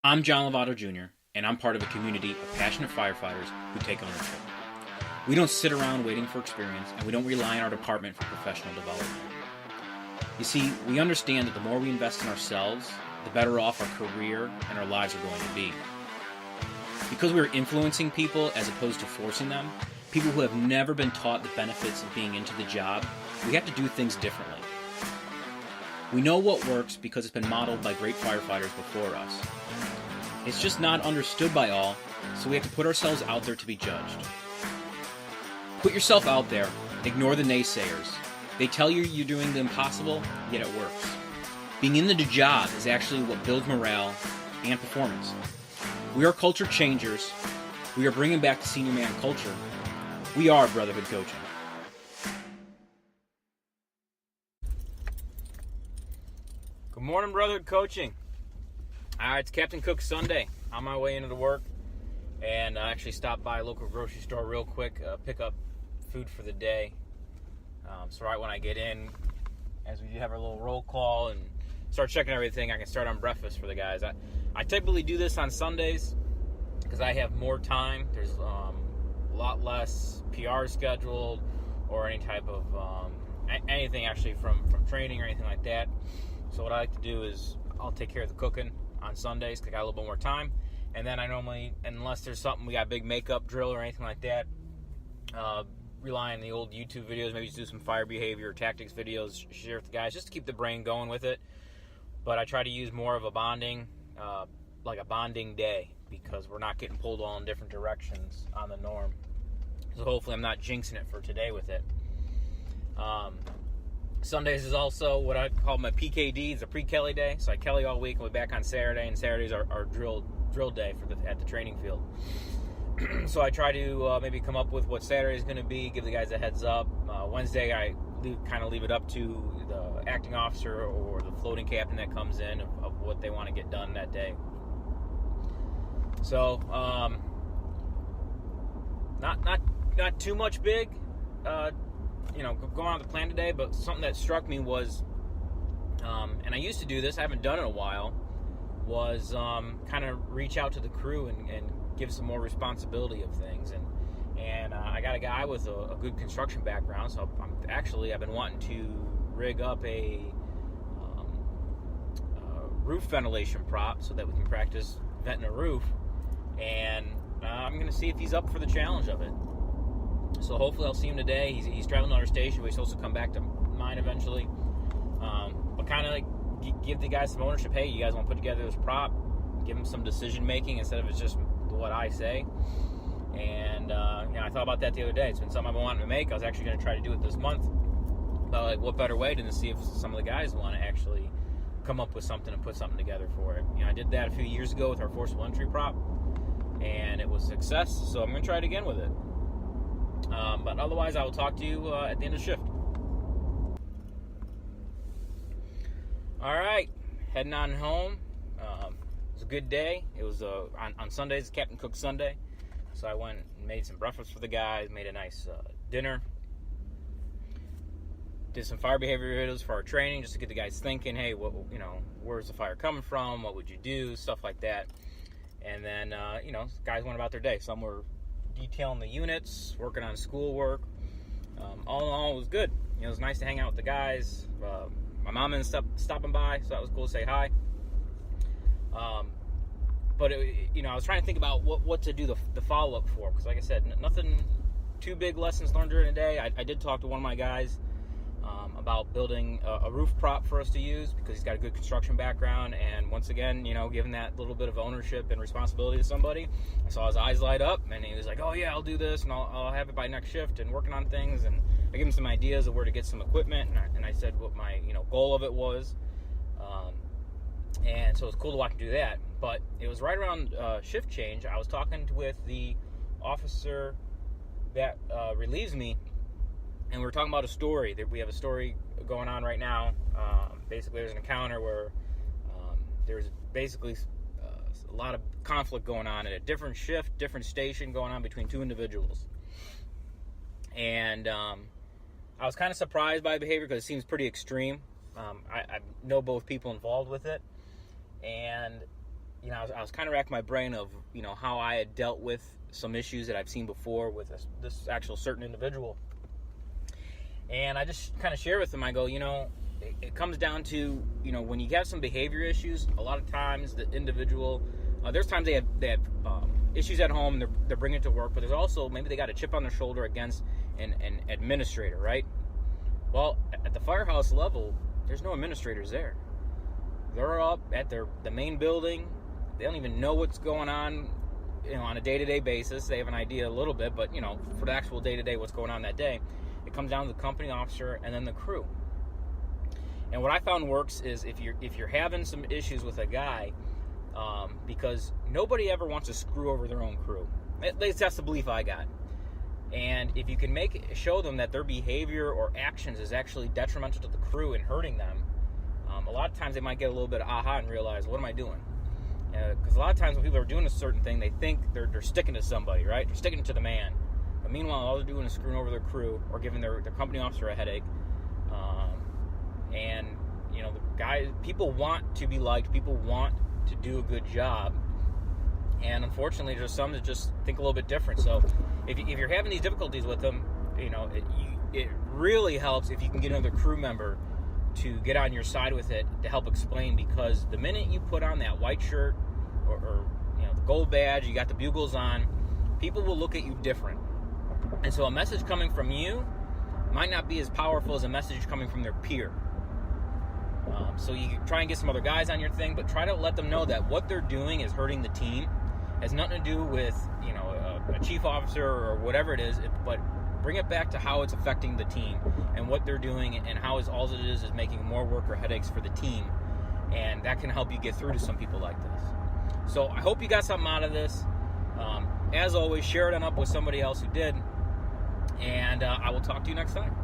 I'm John Lovato Jr., and I'm part of a community of passionate firefighters who take ownership. We don't sit around waiting for experience, and we don't rely on our department for professional development. You see, we understand that the more we invest in ourselves, the better off our career and our lives are going to be. Because we are influencing people as opposed to forcing them, people who have never been taught the benefits of being into the job, we have to do things differently. We know what works because it's been modeled by great firefighters before us. It's just not understood by all, so we have to put ourselves out there to be judged. Put yourself out there, ignore the naysayers. They tell you you're doing the impossible, yet it works. Being in the job is actually what builds morale and performance. We are culture changers. We are bringing back the senior man culture. We are Brotherhood Coaching. Good morning, Brotherhood Coaching. It's Captain Cook Sunday. On my way into the work, and I actually stopped by a local grocery store real quick, pick up food for the day. So right when I get in, as we have our little roll call and start checking everything, I can start on breakfast for the guys. I typically do this on Sundays because I have more time. There's a lot less PR scheduled or any type of anything actually from training or anything like that. So what I like to do is I'll take care of the cooking on Sundays because I got a little bit more time. And then I normally, unless there's something, we got a big makeup drill or anything like that, rely on the old YouTube videos, maybe just do some fire behavior, tactics videos, share with the guys, just to keep the brain going with it. But I try to use more of a bonding, like a bonding day, because we're not getting pulled all in different directions on the norm. So hopefully I'm not jinxing it for today with it. Sundays is also what I call my PKD. It's a pre-Kelly day. So I Kelly all week and we're back on Saturday, and Saturdays are drill day at the training field. So I try to maybe come up with what Saturday is going to be, give the guys a heads up. Wednesday I kind of leave it up to the acting officer or the floating captain that comes in of what they want to get done that day. So not too much big. Going on the plan today, but something that struck me was, and I used to do this, I haven't done it in a while, was kind of reach out to the crew and give some more responsibility of things. And I got a guy with a good construction background, so I've been wanting to rig up a roof ventilation prop so that we can practice venting a roof, and I'm going to see if he's up for the challenge of it. So hopefully I'll see him today. He's traveling to another station, but he's supposed to come back to mine eventually. But kind of like give the guys some ownership. Hey, you guys want to put together this prop? Give them some decision making instead of it's just what I say. And I thought about that the other day. It's been something I've been wanting to make. I was actually going to try to do it this month. But what better way than to see if some of the guys want to actually come up with something and put something together for it. I did that a few years ago with our forcible entry prop, and it was a success. So I'm going to try it again with it. But otherwise, I will talk to you at the end of the shift. All right, heading on home. It was a good day. It was on Sundays, Captain Cook Sunday. So I went and made some breakfast for the guys, made a nice dinner. Did some fire behavior videos for our training just to get the guys thinking, hey, where's the fire coming from? What would you do? Stuff like that. And then, guys went about their day. Some were detailing the units, working on schoolwork. All in all, it was good. It was nice to hang out with the guys. My mom ended up stopping by, so that was cool to say hi. But I was trying to think about what to do the follow-up for, because like I said, nothing too big lessons learned during the day. I did talk to one of my guys about building a roof prop for us to use, because he's got a good construction background, and once again, giving that little bit of ownership and responsibility to somebody. I saw his eyes light up, and he was like, oh yeah, I'll do this, and I'll have it by next shift, and working on things. And I gave him some ideas of where to get some equipment, and I said what my goal of it was, and so it was cool to watch him do that. But it was right around shift change. I was talking with the officer that relieves me, and we were talking about a story. We have a story going on right now. Basically, there's an encounter where there's basically a lot of conflict going on at a different shift, different station going on between two individuals. And I was kind of surprised by the behavior because it seems pretty extreme. I know both people involved with it. And, I was kind of racking my brain of, how I had dealt with some issues that I've seen before with this actual certain individual. And I just kind of share with them, I go, it comes down to, when you have some behavior issues, a lot of times the individual, there's times they have issues at home, they're bringing it to work, but there's also, maybe they got a chip on their shoulder against an administrator, right? Well, at the firehouse level, there's no administrators there. They're up at the main building. They don't even know what's going on, on a day-to-day basis. They have an idea a little bit, but, for the actual day-to-day, what's going on that day, it comes down to the company officer and then the crew. And what I found works is if you're having some issues with a guy, because nobody ever wants to screw over their own crew. At least that's the belief I got. And if you can show them that their behavior or actions is actually detrimental to the crew and hurting them, a lot of times they might get a little bit of aha and realize, what am I doing? Because a lot of times when people are doing a certain thing, they think they're sticking to somebody, right? They're sticking to the man. But meanwhile, all they're doing is screwing over their crew or giving their company officer a headache. And the guys, people want to be liked. People want to do a good job. And unfortunately, there's some that just think a little bit different. So if you're having these difficulties with them, it really helps if you can get another crew member to get on your side with it to help explain, because the minute you put on that white shirt or the gold badge, you got the bugles on, people will look at you different. And so a message coming from you might not be as powerful as a message coming from their peer. So you can try and get some other guys on your thing, but try to let them know that what they're doing is hurting the team. It has nothing to do with a chief officer or whatever it is, but bring it back to how it's affecting the team and what they're doing, and how all it is making more work or headaches for the team. And that can help you get through to some people like this. So I hope you got something out of this. As always, share it up with somebody else who did. And I will talk to you next time.